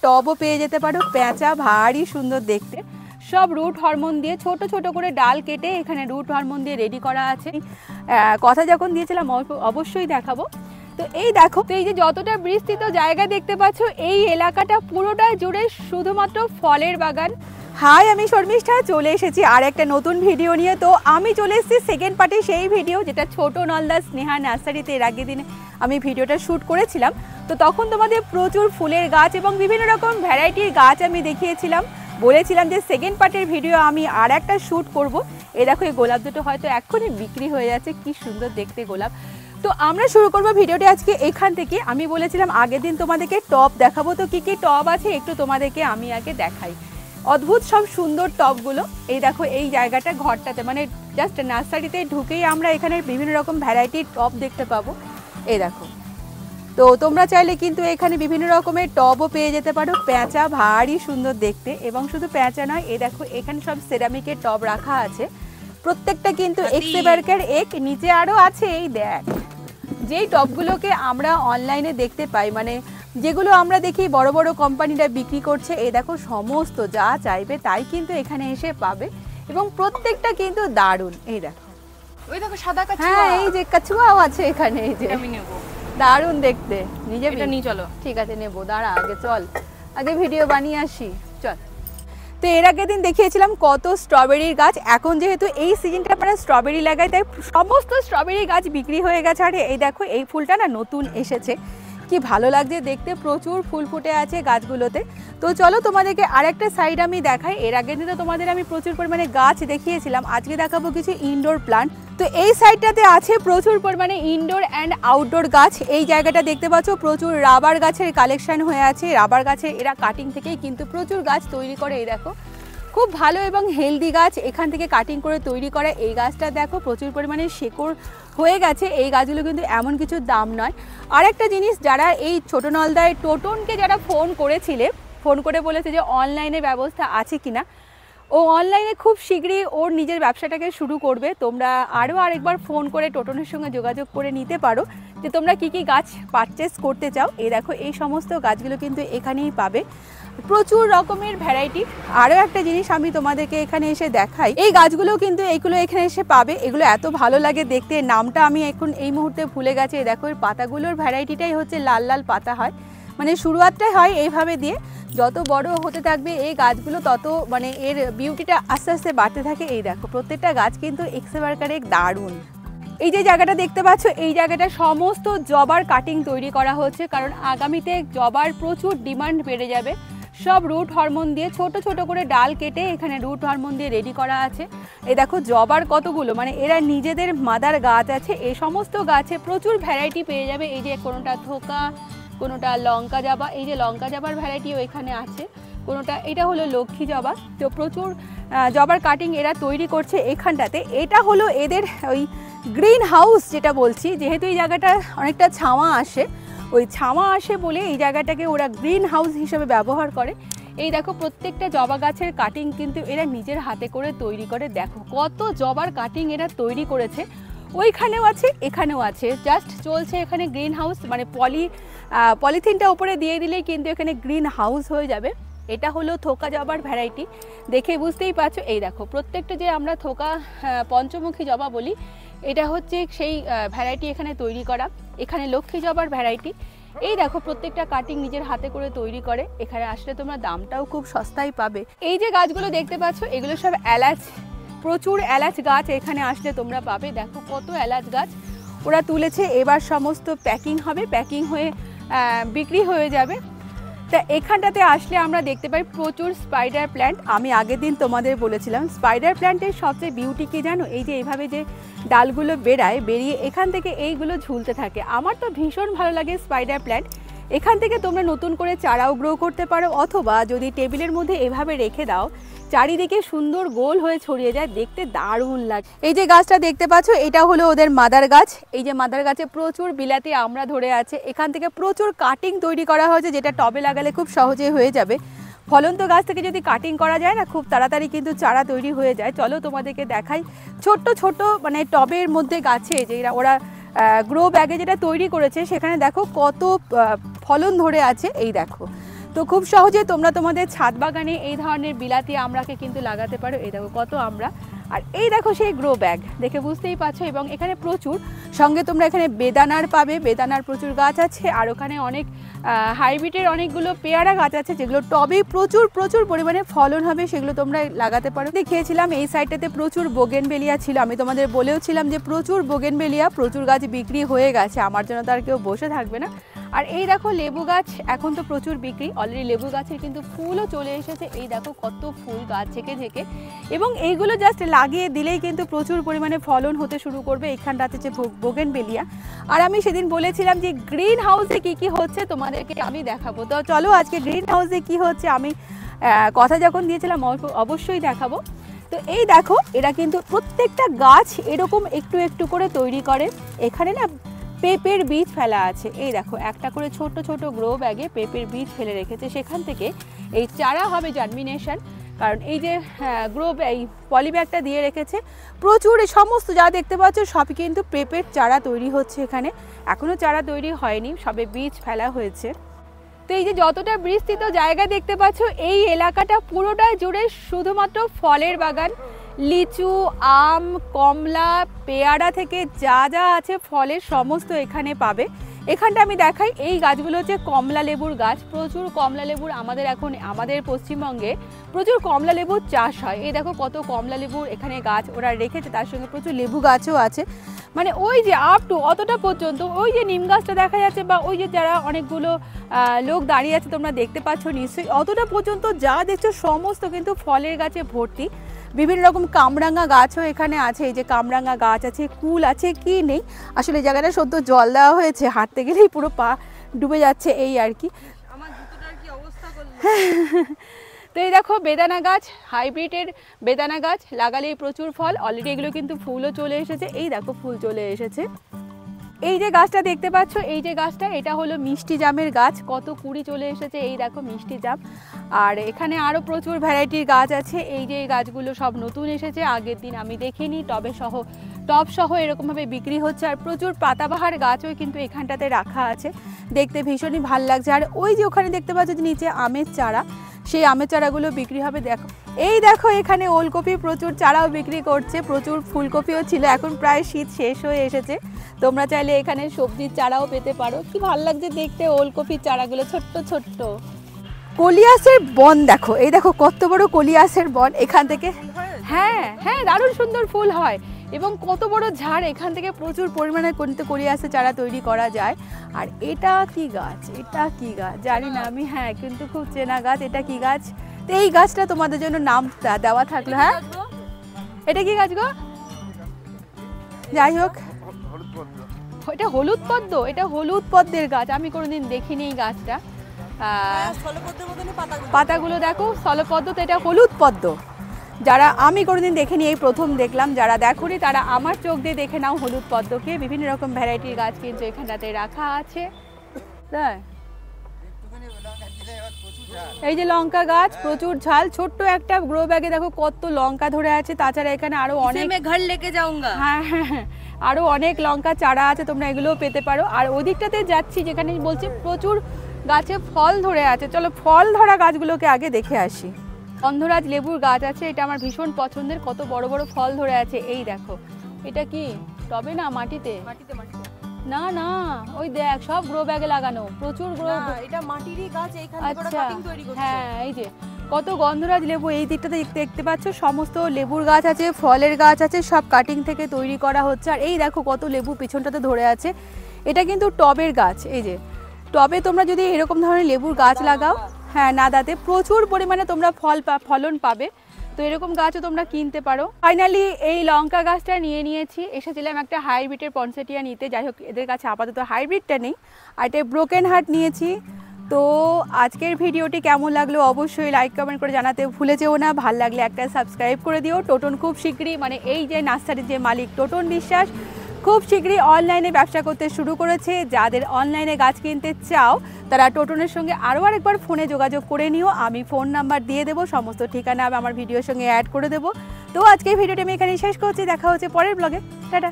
টবও পেয়ে যেতে পারো। পেঁচা ভারী সুন্দর দেখতে, সব রুট হরমোন দিয়ে ছোট ছোট করে ডাল কেটে এখানে রুট হরমোন দিয়ে রেডি করা আছে। কথা যখন দিয়েছিলাম অবশ্যই দেখাবো। তো এই দেখো, তো এই যে যতটা বিস্তৃত জায়গা দেখতে পাচ্ছ, এই এলাকাটা পুরোটা জুড়ে শুধুমাত্র ফলের বাগান। হাই, আমি শর্মিষ্ঠা, চলে এসেছি আর একটা নতুন ভিডিও নিয়ে। তো আমি চলে এসেছি সেকেন্ড পার্টে, সেই ভিডিও যেটা ছোট নলদা স্নেহা নার্সারিতে এর আগের দিনে আমি ভিডিওটা শ্যুট করেছিলাম। তো তখন তোমাদের প্রচুর ফুলের গাছ এবং বিভিন্ন রকম ভ্যারাইটির গাছ আমি দেখিয়েছিলাম, বলেছিলাম যে সেকেন্ড পার্টের ভিডিও আমি আর একটা শ্যুট করব। এ দেখো, এই গোলাপ দুটো হয়তো এক্ষুনি বিক্রি হয়ে যাচ্ছে, কি সুন্দর দেখতে গোলাপ। তো আমরা শুরু করব ভিডিওটি আজকে এখান থেকে। আমি বলেছিলাম আগের দিন তোমাদেরকে টব দেখাবো, তো কী কী টব আছে একটু তোমাদেরকে আমি আগে দেখাই। অদ্ভুত সব সুন্দর টবগুলো। এই দেখো, এই জায়গাটা ঘরটাতে মানে জাস্ট নার্সারিতে ঢুকেই আমরা এখানে বিভিন্ন রকম ভ্যারাইটির টব দেখতে পাবো। এই দেখো, তো তোমরা চাইলে কিন্তু এখানে বিভিন্ন রকমের টবও পেয়ে যেতে পারো। পেঁচা ভারী সুন্দর দেখতে, এবং শুধু পেঁচা নয়, এই দেখো এখানে সব সেরামিকের টব রাখা আছে, প্রত্যেকটা কিন্তু এক্সেবারকার এক। নিচে আরও আছে, এই দেখ, যেই টবগুলোকে আমরা অনলাইনে দেখতে পাই, মানে যেগুলো আমরা দেখি বড় বড় কোম্পানিরা বিক্রি করছে, এই দেখো সমস্ত যা চাইবে তাই কিন্তু এখানে এসে পাবে, এবং প্রত্যেকটা কিন্তু দারুণ। এই দেখো, ওই দেখো সাদা কাচুয়া। হ্যাঁ, এই যে কাচুয়াও আছে এখানে, এই যে আমি নেব, দারুণ দেখতে। নিজে এটা নিয়ে চলো। ঠিক আছে, নেবো, দাঁড়া আগে, চল আগে ভিডিও বানিয়ে আসি, চল। তো এর আগের দিন দেখিয়েছিলাম কত স্ট্রবেরির গাছ। এখন যেহেতু এই সিজনটা আমরা স্ট্রবেরি লাগাই, তাই সমস্ত স্ট্রবেরি গাছ বিক্রি হয়ে গেছে। আর এই দেখো, এই ফুলটা না নতুন এসেছে, কি ভালো লাগছে দেখতে, প্রচুর ফুল ফুটে আছে গাছগুলোতে। তো চলো তোমাদেরকে আরেকটা সাইড আমি দেখাই। এর আগের দিন তো তোমাদের আমি প্রচুর পরিমাণে গাছ দেখিয়েছিলাম, আজকে দেখাবো কিছু ইনডোর প্লান্ট। তো এই সাইডটাতে আছে প্রচুর পরিমাণে ইনডোর অ্যান্ড আউটডোর গাছ। এই জায়গাটা দেখতে পাচ্ছ প্রচুর রাবার গাছের কালেকশন হয়ে আছে। রাবার গাছের এরা কাটিং থেকেই কিন্তু প্রচুর গাছ তৈরি করে। এই দেখো, খুব ভালো এবং হেলদি গাছ এখান থেকে কাটিং করে তৈরি করা। এই গাছটা দেখো প্রচুর পরিমাণে শেকড় হয়ে গেছে। এই গাছগুলো কিন্তু এমন কিছু দাম নয়। আর একটা জিনিস, যারা এই ছোট নলদায় টোটনকে যারা ফোন করেছিলে, ফোন করে বলেছে যে অনলাইনে ব্যবস্থা আছে কিনা, ও অনলাইনে খুব শীঘ্রই ওর নিজের ব্যবসাটাকে শুরু করবে। তোমরা আরও আরেকবার ফোন করে টোটনের সঙ্গে যোগাযোগ করে নিতে পারো যে তোমরা কী কী গাছ পারচেস করতে চাও। এই দেখো, এই সমস্ত গাছগুলো কিন্তু এখানেই পাবে, প্রচুর রকমের ভ্যারাইটি। আরও একটা জিনিস আমি তোমাদেরকে এখানে এসে দেখাই, এই গাছগুলো কিন্তু এইগুলো এখানে এসে পাবে। এগুলো এত ভালো লাগে দেখতে, নামটা আমি এখন এই মুহূর্তে ভুলে গেছি। দেখো, এর পাতাগুলোর ভ্যারাইটিটাই হচ্ছে লাল লাল পাতা হয়, মানে শুরুয়াতটাই হয় এইভাবে দিয়ে। যত বড় হতে থাকবে এই গাছগুলো, তত মানে এর বিউটিটা আস্তে আস্তে বাড়তে থাকে। এই দেখো, প্রত্যেকটা গাছ কিন্তু এক্সেবারকারে দারুণ। এই যে জায়গাটা দেখতে পাচ্ছ, এই জায়গাটা সমস্ত জবার কাটিং তৈরি করা হচ্ছে, কারণ আগামীতে জবার প্রচুর ডিমান্ড বেড়ে যাবে। সব রুট হরমোন দিয়ে ছোট ছোট করে ডাল কেটে এখানে রুট হরমোন দিয়ে রেডি করা আছে। এই দেখো জবার কতগুলো, মানে এরা নিজেদের মাদার গাছ আছে, এই সমস্ত গাছে প্রচুর ভ্যারাইটি পেয়ে যাবে। এই যে কোনোটা থোকা, কোনোটা লঙ্কা জবা, এই যে লঙ্কা জবার ভ্যারাইটিও এখানে আছে, কোনোটা এটা হলো লক্ষ্মী জবা। তো প্রচুর জবার কাটিং এরা তৈরি করছে এখানটাতে। এটা হলো এদের ওই গ্রিন হাউস যেটা বলছি, যেহেতু এই জায়গাটা অনেকটা ছাওয়া আসে, ওই ছাওয়া আসে বলে এই জায়গাটাকে ওরা গ্রিন হাউস হিসেবে ব্যবহার করে। এই দেখো, প্রত্যেকটা জবা গাছের কাটিং কিন্তু এরা নিজের হাতে করে তৈরি করে। দেখো কত জবার কাটিং এরা তৈরি করেছে, ওইখানেও আছে এখানেও আছে। জাস্ট চলছে এখানে গ্রিন হাউস, মানে পলিথিনটা উপরে দিয়ে দিলেই কিন্তু এখানে গ্রিন হাউস হয়ে যাবে। এটা হলো থোকা জবার ভ্যারাইটি, দেখে বুঝতেই পারছো। এই দেখো, প্রত্যেকটা যে আমরা থোকা পঞ্চমুখী জবা বলি, এটা হচ্ছে সেই ভ্যারাইটি এখানে তৈরি করা। এখানে লক্ষ্মী জবার ভ্যারাইটি। এই দেখো, প্রত্যেকটা কাটিং নিজের হাতে করে তৈরি করে। এখানে আসলে তোমরা দামটাও খুব সস্তায় পাবে। এই যে গাছগুলো দেখতে পাচ্ছ, এগুলো সব এলাচ, প্রচুর এলাচ গাছ এখানে আসলে তোমরা পাবে। দেখো কত এলাচ গাছ ওরা তুলেছে। এবার সমস্ত প্যাকিং হবে, প্যাকিং হয়ে বিক্রি হয়ে যাবে। তা এখানটাতে আসলে আমরা দেখতে পাই প্রচুর স্পাইডার প্ল্যান্ট। আমি আগের দিন তোমাদের বলেছিলাম স্পাইডার প্ল্যান্টের সবচেয়ে বিউটি কি জানো, এই যে এইভাবে যে ডালগুলো বেরিয়ে এখান থেকে এইগুলো ঝুলতে থাকে। আমার তো ভীষণ ভালো লাগে স্পাইডার প্ল্যান্ট। এখান থেকে তোমরা নতুন করে চারাও গ্রো করতে পারো, অথবা যদি টেবিলের মধ্যে এভাবে রেখে দাও, চারিদিকে সুন্দর গোল হয়ে ছড়িয়ে যায়, দেখতে দারুণ লাগে। এই যে গাছটা দেখতে পাচ্ছ, এটা হলো ওদের মাদার গাছ। এই যে মাদার গাছে প্রচুর বিলাতি আমড়া ধরে আছে। এখান থেকে প্রচুর কাটিং তৈরি করা হয়েছে, যেটা টবে লাগালে খুব সহজেই হয়ে যাবে। ফলন্ত গাছ থেকে যদি কাটিং করা যায় না, খুব তাড়াতাড়ি কিন্তু চারা তৈরি হয়ে যায়। চলো তোমাদেরকে দেখাই ছোট্ট ছোট মানে টবের মধ্যে গাছে যে ওরা গ্রো ব্যাগে যেটা তৈরি করেছে, সেখানে দেখো কত ফলন ধরে আছে। এই দেখো, তো খুব সহজে তোমরা তোমাদের ছাদ বাগানে এই ধরনের বিলাতি আমড়াকে কিন্তু লাগাতে পারো। এই দেখো কত আমড়া, আর এই দেখো সেই গ্রো ব্যাগ, দেখে বুঝতেই পারছো। এবং এখানে প্রচুর সঙ্গে তোমরা এখানে বেদানার পাবে, বেদানার প্রচুর গাছ আছে। আর ওখানে অনেক হাইব্রিডের অনেকগুলো পেয়ারা গাছ আছে যেগুলো টবে প্রচুর প্রচুর পরিমাণে ফলন হবে, সেগুলো তোমরা লাগাতে পারো। দেখিয়েছিলাম এই সাইডটাতে প্রচুর বোগেনভেলিয়া ছিল, আমি তোমাদের বলেও ছিলাম যে প্রচুর বোগেনভেলিয়া, প্রচুর গাছ বিক্রি হয়ে গেছে, আমার জন্য তো আর কেউ বসে থাকবে না। আর এই দেখো লেবু গাছ, এখন তো প্রচুর বিক্রি, অলরেডি লেবু গাছের কিন্তু ফুলও চলে এসেছে। এই দেখো কত ফুল গাছ ঝেঁকে ঝেঁকে, এবং এইগুলো জাস্ট লাগিয়ে দিলেই কিন্তু প্রচুর পরিমাণে ফলন হতে শুরু করবে। এইখানটাতে যে বোগেনভেলিয়া, আর আমি সেদিন বলেছিলাম যে গ্রিন হাউসে কী কী হচ্ছে তোমাদেরকে আমি দেখাবো। তো চলো আজকে গ্রিন হাউসে কী হচ্ছে আমি কথা যখন দিয়েছিলাম অবশ্যই দেখাবো। তো এই দেখো এরা কিন্তু প্রত্যেকটা গাছ এরকম একটু একটু করে তৈরি করে। এখানে না পেঁপের বীজ ফেলা আছে, এই দেখো একটা করে ছোট ছোট গ্রো ব্যাগে পেঁপের বীজ ফেলে রেখেছে, সেখান থেকে এই চারা হবে জার্মিনেশন। কারণ এই যে এই পলি ব্যাগটা দিয়ে রেখেছে, প্রচুর সমস্ত যা দেখতে পাচ্ছ সবই কিন্তু পেঁপের চারা তৈরি হচ্ছে এখানে। এখনও চারা তৈরি হয়নি, সবে বীজ ফেলা হয়েছে। তো এই যে যতটা বিস্তৃত জায়গা দেখতে পাচ্ছ, এই এলাকাটা পুরোটা জুড়ে শুধুমাত্র ফলের বাগান। লিচু, আম, কমলা, পেয়ারা থেকে যা যা আছে ফলের সমস্ত এখানে পাবে। এখানটা আমি দেখাই, এই গাছগুলো হচ্ছে কমলা লেবুর গাছ। প্রচুর কমলা লেবুর আমাদের পশ্চিমবঙ্গে প্রচুর কমলা লেবুর চাষ হয়। এই দেখো কত কমলা লেবুর এখানে গাছ ওরা রেখেছে, তার সঙ্গে প্রচুর লেবু গাছও আছে। মানে ওই যে আপ টু অতটা পর্যন্ত, ওই যে নিম গাছটা দেখা যাচ্ছে, বা ওই যে যারা অনেকগুলো লোক দাঁড়িয়ে আছে তোমরা দেখতে পাচ্ছ নিশ্চয়ই, অতটা পর্যন্ত যা দেখছো সমস্ত কিন্তু ফলের গাছে ভর্তি। বিভিন্ন রকম কামরাঙা গাছও এখানে আছে, এই যে কামরাঙা গাছ আছে, কুল আছে, কি নেই আসলে জায়গাটা সদ্য জল দেওয়া হয়েছে, হাঁটতে গেলেই পুরো পা ডুবে যাচ্ছে এই আর কি। তো এই দেখো বেদানা গাছ, হাইব্রিডের বেদানা গাছ লাগালেই প্রচুর ফল। অলরেডি এগুলো কিন্তু ফুলও চলে এসেছে, এই দেখো ফুল চলে এসেছে। এই যে গাছটা দেখতে পাচ্ছ, এই যে গাছটা, এটা হলো মিষ্টি জামের গাছ, কত কুড়ি চলে এসেছে, এই দেখো মিষ্টি জাম। আর এখানে আরও প্রচুর ভ্যারাইটির গাছ আছে। এই যে এই গাছগুলো সব নতুন এসেছে, আগের দিন আমি দেখিনি, টব সহ এরকমভাবে বিক্রি হচ্ছে। আর প্রচুর পাতাবাহার গাছও কিন্তু এখানটাতে রাখা আছে, দেখতে ভীষণই ভাল লাগছে। আর ওই যে ওখানে দেখতে পাচ্ছ যে নিচে আমের চারা, সেই আমের চারাগুলো বিক্রি হবে। দেখো এই দেখো এখানে ওলকপি প্রচুর চারাও বিক্রি করছে, প্রচুর ফুলকপিও ছিল, এখন প্রায় শীত শেষ হয়ে এসেছে। তোমরা চাইলে এখানে সবজির চারাও পেতে পারো। কি ভালো লাগছে দেখতে ওলকপির চারাগুলো, ছোট্ট ছোট্ট। কলিয়াসের বন দেখো, এই দেখো কত বড় কলিয়াসের বন এখান থেকে। হ্যাঁ হ্যাঁ, দারুণ সুন্দর ফুল হয় এবং কত বড় ঝাড়, এখান থেকে প্রচুর পরিমাণে কলিয়াসের চারা তৈরি করা যায়। আর এটা কি গাছ, এটা কি গাছ জানি না আমি, হ্যাঁ কিন্তু খুব চেনা গাছ। এটা কি গাছ? তো এই গাছটা তোমাদের জন্য নাম দেওয়া থাকলো। হ্যাঁ এটা কি গাছ গো? যাই হোক, এটা হলুদ পদ্ম, এটা হলুদ পদ্মের গাছ, আমি কোনোদিন দেখিনি এই গাছটা। পাতাগুলো দেখো স্থলপদ্ম, তো এটা হলুদ পদ্ম। যারা আমি কোনোদিন দেখিনি, এই প্রথম দেখলাম, যারা দেখোনি তারা আমার চোখ দিয়ে দেখে নাও হলুদ পদ্মকে। বিভিন্ন রকম ভ্যারাইটির গাছ কিন্তু এখানটাতে রাখা আছে। এই যে লঙ্কা গাছ, প্রচুর ঝাল, ছোট্ট একটা গ্রো ব্যাগে দেখো কত লঙ্কা ধরে আছে। তাছাড়া এখানে আরো অনেক ঘর লেকে যাওঙ্গা, হ্যাঁ হ্যাঁ, আরো অনেক লঙ্কা চারা আছে, তোমরা এগুলোও পেতে পারো। আর ওদিকটাতে যাচ্ছি যেখানে বলছি প্রচুর গাছে ফল ধরে আছে, চলো ফল ধরা গাছগুলোকে আগে দেখে আসি। গন্ধরাজ লেবুর গাছ আছে, এটা আমার ভীষণ পছন্দের, কত বড় বড় ফল ধরে আছে। এই দেখো এটা কি টবে না মাটিতে? না না, ওই দেখ সব গ্রো ব্যাগে লাগানো, প্রচুর গ্রো। এটা মাটিরই গাছ, এইখানে আচ্ছা কাটিং তৈরি করছে। হ্যাঁ এই যে কত গন্ধরাজ লেবু, এই দিকটাতে দেখতে পাচ্ছ সমস্ত লেবুর গাছ আছে, ফলের গাছ আছে, সব কাটিং থেকে তৈরি করা হচ্ছে। আর এই দেখো কত লেবু পিছনটাতে ধরে আছে, এটা কিন্তু টবের গাছ। এই যে টবে তোমরা যদি এরকম ধরনের লেবুর গাছ লাগাও, হ্যাঁ নাদাতে প্রচুর পরিমাণে তোমরা ফলন পাবে। তো এরকম গাছও তোমরা কিনতে পারো। ফাইনালি এই লঙ্কা গাছটা নিয়ে নিয়েছি, এসেছিলাম একটা হাইব্রিডের পনসেটিয়া নিতে, যাই হোক এদের কাছে আপাতত হাইব্রিডটা নেই। আর এটা ব্রোকেন হার্ট নিয়েছি। তো আজকের ভিডিওটি কেমন লাগলো অবশ্যই লাইক কমেন্ট করে জানাতে ভুলে যেও না। ভালো লাগলে একটা সাবস্ক্রাইব করে দিও। টোটন খুব শীঘ্রই, মানে এই যে নার্সারির যে মালিক টোটন বিশ্বাস, খুব শীঘ্রই অনলাইনে ব্যবসা করতে শুরু করেছে। যাদের অনলাইনে গাছ কিনতে চাও তারা টোটনের সঙ্গে আরও আরেকবার ফোনে যোগাযোগ করে নিও, আমি ফোন নাম্বার দিয়ে দেবো, সমস্ত ঠিকানা আমি আমার ভিডিওর সঙ্গে অ্যাড করে দেবো। তো আজকে এই ভিডিওটি আমি এখানেই শেষ করছি, দেখা হচ্ছে পরের ব্লগে, টাটা।